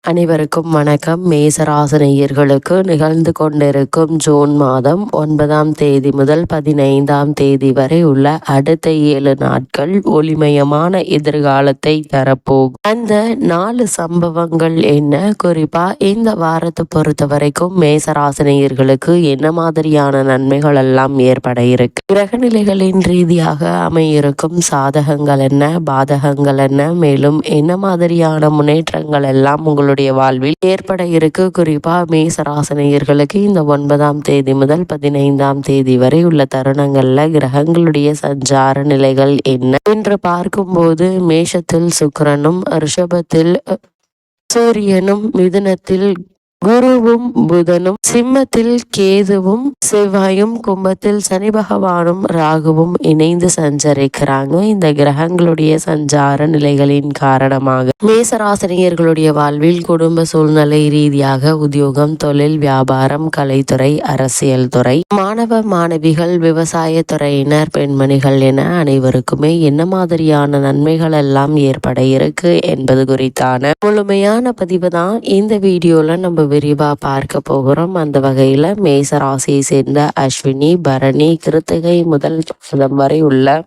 அனைவருக்கும் வணக்கம். மேசராசினியர்களுக்கு நிகழ்ந்து கொண்டிருக்கும் ஜூன் மாதம் 9ஆம் தேதி முதல் 15ஆம் தேதி வரை உள்ள அடுத்த 7 நாட்கள் ஒளிமயமான எதிர்காலத்தை தரப்போகும். அந்த 4 சம்பவங்கள் என்ன, குறிப்பா இந்த வாரத்தை பொறுத்த வரைக்கும் மேசராசினியர்களுக்கு என்ன மாதிரியான நன்மைகள் எல்லாம் ஏற்பட இருக்கு, கிரகநிலைகளின் ரீதியாக அமையிருக்கும் சாதகங்கள் என்ன, பாதகங்கள் என்ன, மேலும் என்ன மாதிரியான முன்னேற்றங்கள் எல்லாம் உங்களுடைய வாழ்வில் ஏற்பட இருக்கு. குறிப்பா மேசராசினியர்களுக்கு இந்த 9ஆம் தேதி முதல் 15ஆம் தேதி வரை உள்ள தருணங்கள்ல கிரகங்களுடைய சஞ்சார நிலைகள் என்ன என்று பார்க்கும்போது, மேஷத்தில் சுக்கிரனும், ரிஷபத்தில் சூரியனும், மிதுனத்தில் குருவும் புதனும், சிம்மத்தில் கேதுவும் செவ்வாயும், கும்பத்தில் சனி பகவானும் ராகுவும் இணைந்து சஞ்சரிக்கிறாங்க. இந்த கிரகங்களுடைய சஞ்சார நிலைகளின் காரணமாக மேசராசினியர்களுடைய வாழ்வில் குடும்ப சூழ்நிலை ரீதியாக உத்தியோகம், தொழில், வியாபாரம், கலைத்துறை, அரசியல் துறை, மாணவ மாணவிகள், விவசாய துறையினர், பெண்மணிகள் என அனைவருக்குமே என்ன மாதிரியான நன்மைகள் எல்லாம் ஏற்பட இருக்கு என்பது குறித்தான முழுமையான பதிவு தான் இந்த வீடியோல நம்ம விரிவா பார்க்க போகிறோம். அந்த வகையில மேச ராசியை சேர்ந்த அஸ்வினி, பரணி, கிருத்திகை முதல் பாதம் வரை உள்ள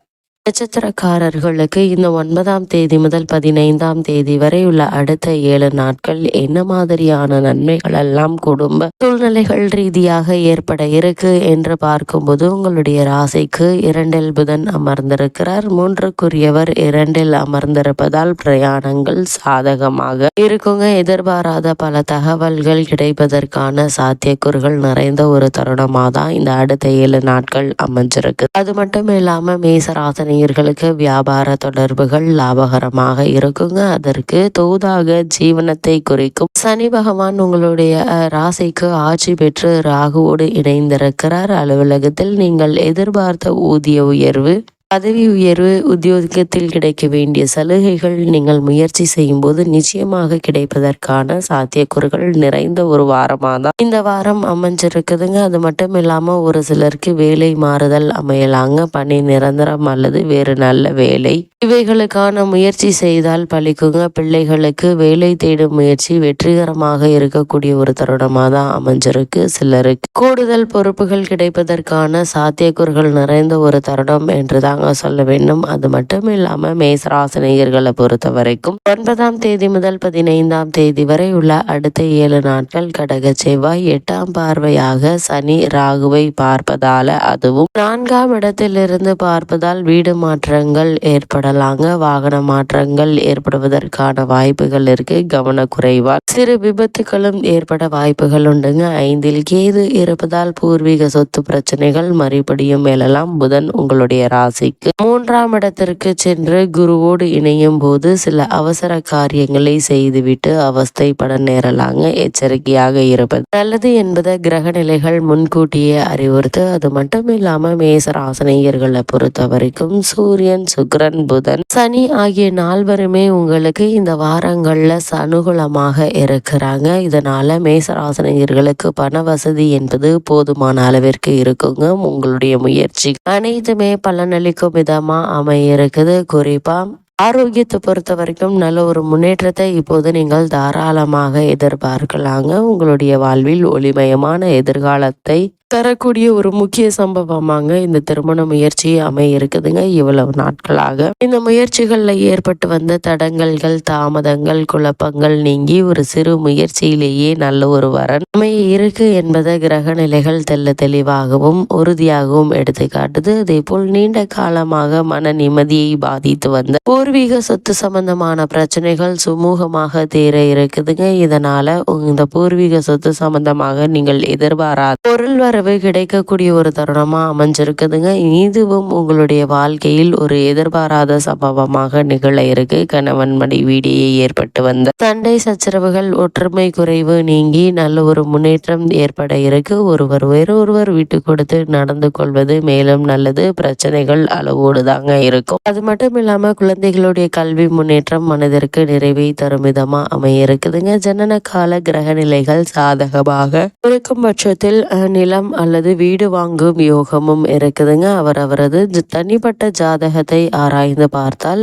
நட்சத்திரக்காரர்களுக்கு இந்த 9ஆம் தேதி முதல் 15ஆம் தேதி வரை உள்ள அடுத்த 7 நாட்கள் என்ன மாதிரியான நன்மைகள் எல்லாம் குடும்ப சூழ்நிலைகள் ரீதியாக ஏற்பட இருக்கு என்று பார்க்கும்போது, உங்களுடைய ராசிக்கு 2இல் புதன் அமர்ந்திருக்கிறார். 3க்குரியவர் 2இல் அமர்ந்திருப்பதால் பிரயாணங்கள் சாதகமாக இருக்குங்க. எதிர்பாராத பல தகவல்கள் கிடைப்பதற்கான சாத்தியக்கூறுகள் நிறைந்த ஒரு தருணமாக தான் இந்த அடுத்த 7 நாட்கள் அமைஞ்சிருக்கு. அது மட்டும் இல்லாம மேசராசனை வியாபார தொடர்புகள் லாபகரமாக இருக்குங்க. அதற்கு தோதாக ஜீவனத்தை குறிக்கும் சனி பகவான் உங்களுடைய ராசிக்கு ஆட்சி பெற்று ராகுவோடு இணைந்திருக்கிறார். அலுவலகத்தில் நீங்கள் எதிர்பார்த்த ஊதிய உயர்வு, பதவி உயர்வு, உத்தியோகத்தில் கிடைக்க வேண்டிய சலுகைகள் நீங்கள் முயற்சி செய்யும் போது நிச்சயமாக கிடைப்பதற்கான சாத்தியக்கூறுகள் நிறைந்த ஒரு வாரமாக தான் இந்த வாரம் அமைஞ்சிருக்குதுங்க. அது மட்டும் இல்லாம ஒரு சிலருக்கு வேலை மாறுதல் அமையலாங்க. பணி நிரந்தரம் அல்லது வேறு நல்ல வேலை, இவைகளுக்கான முயற்சி செய்தால் பழிக்குங்க. பிள்ளைகளுக்கு வேலை தேடும் முயற்சி வெற்றிகரமாக இருக்கக்கூடிய ஒரு தருணமாக தான் அமைஞ்சிருக்கு. சிலருக்கு கூடுதல் பொறுப்புகள் கிடைப்பதற்கான சாத்தியக்கூறுகள் நிறைந்த ஒரு தருணம் என்று தாங்க சொல்ல வேண்டும். அது மட்டும் இல்லாம மேசராசினியர்களை பொறுத்த வரைக்கும் 9ஆம் தேதி முதல் 15ஆம் தேதி வரை உள்ள அடுத்த 7 நாட்கள் கடக செவ்வாய் 8ஆம் பார்வையாக சனி ராகுவை பார்ப்பதால, அதுவும் 4ஆம் இடத்திலிருந்து பார்ப்பதால் வீடு மாற்றங்கள் ஏற்படலாங்க. வாகன மாற்றங்கள் ஏற்படுவதற்கான வாய்ப்புகள் இருக்கு. கவனக்குறைவால் சிறு விபத்துகளும் ஏற்பட வாய்ப்புகள் உண்டுங்க. 5இல் கேது இருப்பதால் பூர்வீக சொத்து பிரச்சனைகள் மறுபடியும் எழலாம். புதன் உங்களுடைய ராசி 3ஆம் இடத்திற்கு சென்று குருவோடு இணையும் போது சில அவசர காரியங்களை செய்துவிட்டு அவஸ்தைப்பட நேரலாங்க. எச்சரிக்கையாக இருப்பது நல்லது என்பதை கிரக நிலைகள் முன்கூட்டியே அறிவுறுத்து. அது மட்டும் இல்லாம மேசராசினியர்களை பொறுத்த வரைக்கும் சூரியன், சுக்கிரன், புதன், சனி ஆகிய 4வருமே உங்களுக்கு இந்த வாரங்கள்ல அனுகூலமாக இருக்கிறாங்க. இதனால மேசராசினியர்களுக்கு பண வசதி என்பது போதுமான அளவிற்கு இருக்குங்க. உங்களுடைய முயற்சி அனைத்துமே பலனளிக்கும் விதமா அமையிருக்குது. குறிப்பா ஆரோக்கியத்தை பொறுத்த வரைக்கும் நல்ல ஒரு முன்னேற்றத்தை இப்போது நீங்கள் தாராளமாக எதிர்பார்க்கலாங்க. உங்களுடைய வாழ்வில் ஒளிமயமான எதிர்காலத்தை தரக்கூடிய ஒரு முக்கிய சம்பவமாங்க இந்த திருமண முயற்சி அமையிருக்குதுங்க. இவ்வளவு நாட்களாக இந்த முயற்சிகள்ல ஏற்பட்டு வந்த தடங்கல்கள், தாமதங்கள், குழப்பங்கள் நீங்கி ஒரு சிறு முயற்சியிலேயே நல்ல ஒரு வரன் அமைய இருக்கு என்பதை கிரக நிலைகள் தெல்ல தெளிவாகவும் உறுதியாகவும் எடுத்து காட்டுது. அதே போல் நீண்ட காலமாக மன நிம்மதியை பாதித்து வந்த பூர்வீக சொத்து சம்பந்தமான பிரச்சனைகள் சுமூகமாக தேர இருக்குதுங்க. இதனால இந்த பூர்வீக சொத்து சம்பந்தமாக நீங்கள் எதிர்பாராத பொருள் வரவு கிடைக்கக்கூடிய ஒரு தருணமா அமைஞ்சிருக்குதுங்க. இதுவும் உங்களுடைய வாழ்க்கையில் ஒரு எதிர்பாராத சம்பவமாக நிகழ இருக்கு. கணவன் மனைவியிடையே ஏற்பட்டு வந்த சண்டை சச்சரவுகள், ஒற்றுமை குறைவு நீங்கி நல்ல ஒரு முன்னேற்றம் ஏற்பட இருக்கு. ஒருவர் வேறொருவர் விட்டு கொடுத்து நடந்து கொள்வது மேலும் நல்லது. பிரச்சனைகள் அளவோடு தாங்க இருக்கும். அது மட்டும் இல்லாம குழந்தைகளுடைய கல்வி முன்னேற்றம் மனதிற்கு நிறைவை தரும் விதமா அமைய இருக்குதுங்க. ஜனன கால கிரக நிலைகள் சாதகமாக இருக்கும் பட்சத்தில் நிலம் திருமணம் அல்லது வீடு வாங்கும் யோகமும் இருக்குதுங்க. அவரது தனிப்பட்ட ஜாதகத்தை ஆராய்ந்து பார்த்தால்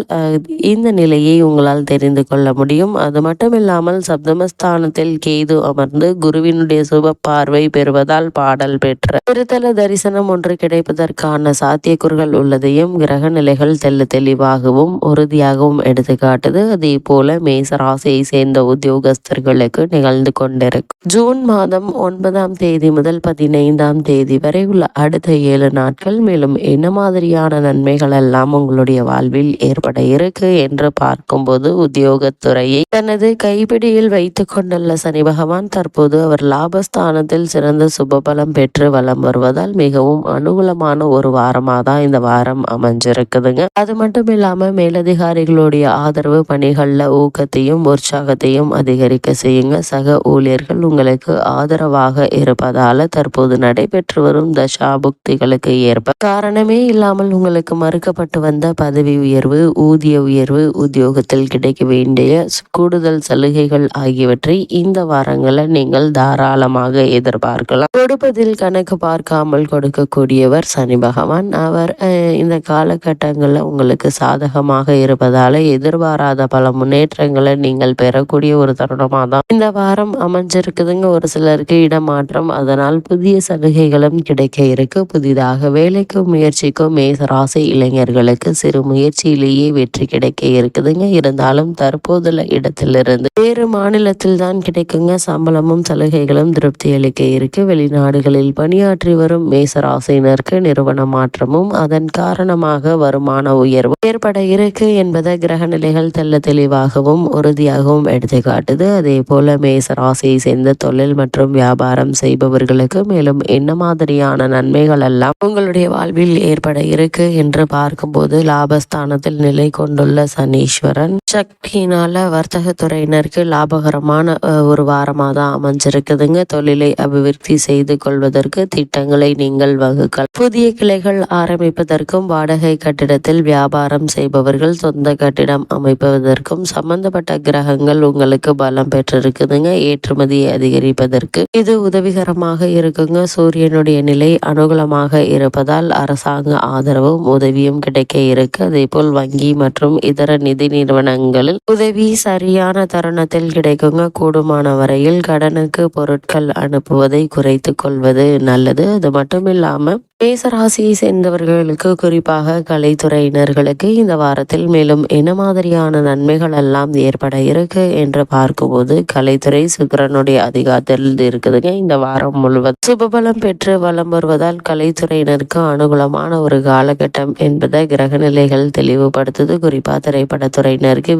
இந்த நிலையை உங்களால் தெரிந்து கொள்ள முடியும். அது மட்டும் இல்லாமல் சப்தமஸ்தானத்தில் கேது அமர்ந்து குருவினுடைய சுப பார்வை பெறுவதால் பாடல் பெற்ற திருத்தல தரிசனம் ஒன்று கிடைப்பதற்கான சாத்தியக்கூறுகள் உள்ளதையும் கிரக நிலைகள் தெளிவாகவும் உறுதியாகவும் எடுத்துக்காட்டுது. அதே போல மேச ராசியை சேர்ந்த உத்தியோகஸ்தர்களுக்கு நிகழ்ந்து கொண்டிருக்கும் ஜூன் மாதம் 9ஆம் தேதி முதல் 15ஆம் தேதி வரை உள்ள அடுத்த 7 நாட்கள் மேலும் என்ன மாதிரியான நன்மைகள் எல்லாம் உங்களுடைய வாழ்வில் ஏற்பட இருக்கு என்று பார்க்கும்போது, உத்தியோகத்துறையை தனது கைப்பிடியில் வைத்துக் கொண்டுள்ள சனி பகவான் தற்போது அவர் லாபஸ்தானத்தில் சிறந்த சுபபலம் பெற்று வலம் வருவதால் மிகவும் அனுகூலமான ஒரு வாரமாக தான் இந்த வாரம் அமைஞ்சிருக்குதுங்க. அது மட்டும் இல்லாம மேலதிகாரிகளுடைய ஆதரவு பணிகள்ல ஊக்கத்தையும் உற்சாகத்தையும் அதிகரிக்க செய்யுங்க. சக ஊழியர்கள் உங்களுக்கு ஆதரவாக இருப்பதால தற்போது நடைபெற்று வரும் தசாபுக்திகளுக்கு ஏற்ப காரணமே இல்லாமல் உங்களுக்கு மறுக்கப்பட்டு வந்த பதவி உயர்வு, ஊதிய உயர்வு, உத்தியோகத்தில் கிடைக்க வேண்டிய கூடுதல் சலுகைகள் ஆகியவற்றை இந்த வாரங்களில் நீங்கள் தாராளமாக எதிர்பார்க்கலாம். கொடுப்பதில் கணக்கு பார்க்காமல் கொடுக்கக்கூடியவர் சனி பகவான். அவர் இந்த காலகட்டங்களில் உங்களுக்கு சாதகமாக இருப்பதால எதிர்பாராத பல முன்னேற்றங்களை நீங்கள் பெறக்கூடிய ஒரு தருணமாக தான் இந்த வாரம் அமைஞ்சிருக்குதுங்க. ஒரு சிலருக்கு இடமாற்றம், அதனால் புதிய சலுகைகளும் கிடைக்க இருக்கு. புதிதாக வேலைக்கு முயற்சிக்கும் மேசராசி இளைஞர்களுக்கு சிறு முயற்சியிலேயே வெற்றி கிடைக்க இருக்குதுங்க. இருந்தாலும் தற்போதுள்ள இடத்திலிருந்து வேறு மாநிலத்தில் தான் கிடைக்குங்க. சம்பளமும் சலுகைகளும் திருப்தி அளிக்க இருக்கு. வெளிநாடுகளில் பணியாற்றி வரும் மேசராசினருக்கு நிறுவன மாற்றமும் அதன் காரணமாக வருமான உயர்வு ஏற்பட இருக்கு என்பதை கிரக நிலைகள் தெளிவாகவும் உறுதியாகவும் எடுத்து காட்டுது. அதே போல மேச ராசியை சேர்ந்த தொழில் மற்றும் வியாபாரம் செய்பவர்களுக்கு மேலும் என்ன மாதிரியான நன்மைகள் எல்லாம் உங்களுடைய வாழ்வில் ஏற்பட இருக்கு என்று பார்க்கும்போது, லாபஸ்தானத்தில் நிலை கொண்டுள்ள சனீஸ்வரன் சக்தியினால வர்த்தகத்துறையினருக்கு லாபகரமான ஒரு வாரமாக தான் அமைஞ்சிருக்குதுங்க. தொழிலை அபிவிருத்தி செய்து கொள்வதற்கு திட்டங்களை நீங்கள் வகுக்கலாம். புதிய கிளைகள் ஆரம்பிப்பதற்கும், வாடகை கட்டிடத்தில் வியாபாரம் செய்பவர்கள் சொந்த கட்டிடம் அமைப்பதற்கும் சம்பந்தப்பட்ட கிரகங்கள் உங்களுக்கு பலம் பெற்றிருக்குதுங்க. ஏற்றுமதியை அதிகரிப்பதற்கு இது உதவிகரமாக இருக்குங்க. சூரியனுடைய நிலை அனுகூலமாக இருப்பதால் அரசாங்க ஆதரவும் உதவியும் கிடைக்க இருக்கு. அதே போல் வங்கி மற்றும் இதர நிதி நிறுவனங்களில் உதவி சரியான தருணத்தில் கிடைக்குங்க. கூடுமான வரையில் கடனுக்கு பொருட்கள் அனுப்புவதை குறைத்து கொள்வது நல்லது. அது மட்டும் இல்லாம மேசராசியை சேர்ந்தவர்களுக்கு, குறிப்பாக கலைத்துறையினர்களுக்கு இந்த வாரத்தில் மேலும் என்ன மாதிரியான நன்மைகள் எல்லாம் ஏற்பட இருக்கு என்று பார்க்கும்போது, கலைத்துறை சுக்கிரனுடைய அதிகாரத்தில் இருக்குதுங்க. இந்த வாரம் முழுவதும் சுபபலம் பெற்று வலம் வருவதால் கலைத்துறையினருக்கு அனுகூலமான ஒரு காலகட்டம் என்பதை கிரக நிலைகள் தெளிவுபடுத்துது. குறிப்பா திரைப்படத்துறையினருக்கு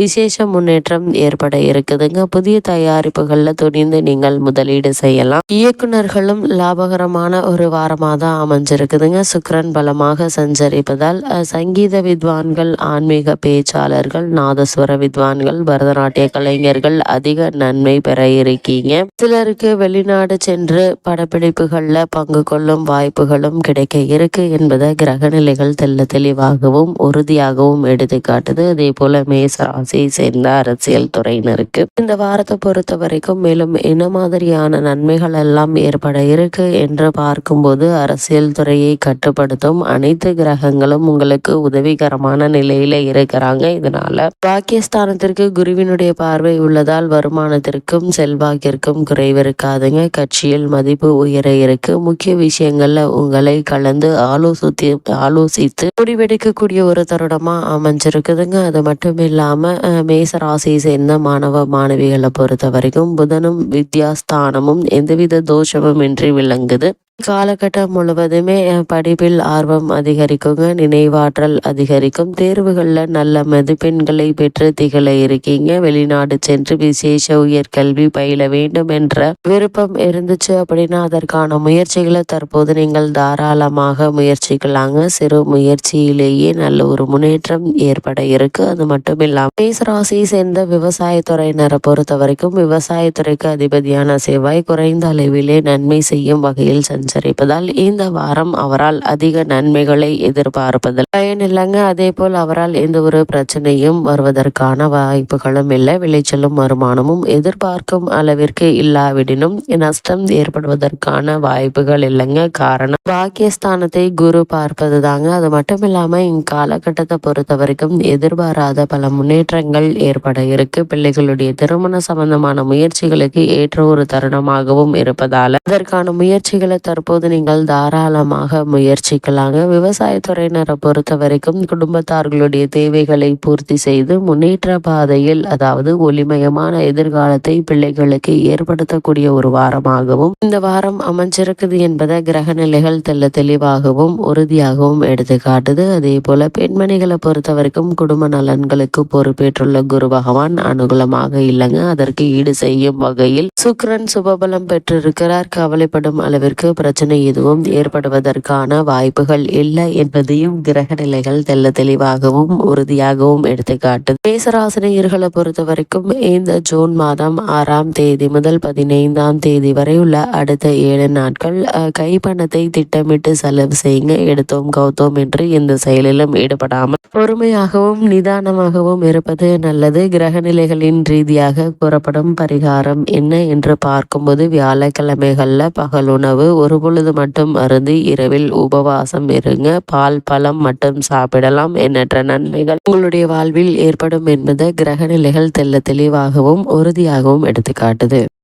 விசேஷ முன்னேற்றம் ஏற்பட இருக்குதுங்க. புதிய தயாரிப்புகள்ல துணிந்து நீங்கள் முதலீடு செய்யலாம். இயக்குனர்களும் லாபகரமான ஒரு வாரமாக தான் அமைஞ்சிருக்குதுங்க. சுக்கிரன் பலமாக சஞ்சரிப்பதால் சங்கீத வித்வான்கள், ஆன்மீக பேச்சாளர்கள், நாதஸ்வர வித்வான்கள், பரதநாட்டிய கலைஞர்கள் அதிக நன்மை பெற இருக்கீங்க. சிலருக்கு வெளிநாடு சென்று படப்பிடிப்புகள்ல பங்கு கொள்ளும் வாய்ப்புகளும் கிடைக்க இருக்கு என்பதை கிரக நிலைகள் தெளிவாகவும் உறுதியாகவும் எடுத்துக்காட்டுது. அதே போல மேச ராசியை சேர்ந்த அரசியல் துறையினருக்கு இந்த வாரத்தை பொறுத்த வரைக்கும் மேலும் என்ன மாதிரியான நன்மைகள் எல்லாம் ஏற்பட இருக்கு என்று பார்க்கும்போது, அரசியல் துறையை கட்டுப்படுத்தும் அனைத்து கிரகங்களும் உங்களுக்கு உதவிகரமான நிலையில இருக்கிறாங்க. இதனால பாக்கியஸ்தானத்திற்கு குருவினுடைய பார்வை உள்ளதால் வருமானத்திற்கும் செல்வாக்கிற்கும் குறைவு இருக்காதுங்க. கட்சியில் மதிப்பு உயர இருக்கு. முக்கிய விஷயங்கள்ல உங்களை கலந்து ஆலோசித்து முடிவெடுக்கக்கூடிய ஒரு தருணமா அமைஞ்சிருக்குதுங்க. அது மட்டும் இல்லாம மேச ராசியை சேர்ந்த மாணவ மாணவிகளை பொறுத்த வரைக்கும் புதனும் வித்யாஸ்தானமும் எந்தவித தோஷமும் இன்றி விளங்குது. காலகட்டம் முழுவதுமே படிப்பில் ஆர்வம் அதிகரிக்குங்க. நினைவாற்றல் அதிகரிக்கும். தேர்வுகளில் நல்ல மதிப்பெண்களை பெற்று திகழ இருக்கீங்க. வெளிநாடு சென்று விசேஷ உயர்கல்வி பயில வேண்டும் என்ற விருப்பம் இருந்துச்சு அப்படின்னா அதற்கான முயற்சிகளை தற்போது நீங்கள் தாராளமாக முயற்சிக்கலாங்க. சிறு முயற்சியிலேயே நல்ல ஒரு முன்னேற்றம் ஏற்பட இருக்கு. அது மட்டும் இல்லாமல் மேசராசியை சேர்ந்த விவசாயத்துறையினரை பொறுத்த வரைக்கும் விவசாயத்துறைக்கு அதிபதியான செவ்வாய் குறைந்த அளவிலே நன்மை செய்யும் வகையில் சஞ்சரிப்பதால் இந்த வாரம் அவரால் அதிக நன்மைகளை எதிர்பார்ப்பதில் பயனில்லைங்க. அதே போல் அவரால் எந்த ஒரு பிரச்சனையும் வருவதற்கான வாய்ப்புகளும் இல்லை. விளைச்சலும் வருமானமும் எதிர்பார்க்கும் அளவிற்கு இல்லாவிடினும் நஷ்டம் ஏற்படுவதற்கான வாய்ப்புகள் இல்லைங்க. காரணம் பாக்கியஸ்தானத்தை குரு பார்ப்பது தாங்க. அது மட்டும் இல்லாம இக்காலகட்டத்தை பொறுத்த வரைக்கும் எதிர்பாராத பல முன்னேற்றங்கள் ஏற்பட இருக்கு. பிள்ளைகளுடைய திருமண சம்பந்தமான முயற்சிகளுக்கு ஏற்ற ஒரு தருணமாகவும் இருப்பதால அதற்கான முயற்சிகளை தற்போது நீங்கள் தாராளமாக முயற்சிக்கலாங்க. விவசாயத்துறையினரை பொறுத்த வரைக்கும் குடும்பத்தார்களுடைய தேவைகளை பூர்த்தி செய்து முன்னேற்ற பாதையில், அதாவது ஒளிமயமான எதிர்காலத்தை பிள்ளைகளுக்கு ஏற்படுத்தக்கூடிய ஒரு வாரமாகவும் இந்த வாரம் அமைஞ்சிருக்குது என்பதை கிரக நிலைகள் தெளிவாகவும் உறுதியாகவும் எடுத்து காட்டுது. அதே போல பெண்மணிகளை பொறுத்த வரைக்கும் குடும்ப நலன்களுக்கு பொறுப்பேற்றுள்ள குரு பகவான் அனுகூலமாக இல்லைங்க. அதற்கு ஈடு செய்யும் வகையில் சுக்கிரன் சுபபலம் பெற்றிருக்கிறார். கவலைப்படும் அளவிற்கு பிரச்சனை எதுவும் ஏற்படுவதற்கான வாய்ப்புகள் இல்லை என்பதையும் கிரக நிலைகள் தெளிவாகவும் உறுதியாகவும் எடுத்து காட்டுது. மேசராசினியர்களை பொறுத்த வரைக்கும் இந்த ஜூன் மாதம் 6ஆம் தேதி முதல் 15ஆம் தேதி வரை உள்ள அடுத்த 7 நாட்கள் கைப்பணத்தை திட்டமிட்டு செலவு செய்யுங்க. எடுத்தோம் கௌத்தோம் என்று எந்த செயலிலும் ஈடுபடாமல் பொறுமையாகவும் நிதானமாகவும் இருப்பது நல்லது. கிரக நிலைகளின் ரீதியாக கூறப்படும் பரிகாரம் என்ன என்று பார்க்கும்போது வியாழக்கிழமைகள்ல பகல் உணவு ஒரு பொழுது மட்டும் அருந்தி இரவில் உபவாசம் இருங்க. பால் பழம் மட்டும் சாப்பிடலாம். எண்ணற்ற நன்மைகள் உங்களுடைய வாழ்வில் ஏற்படும் என்பதை கிரக நிலைகள் தெளிவாகவும் உறுதியாகவும் எடுத்து காட்டுது.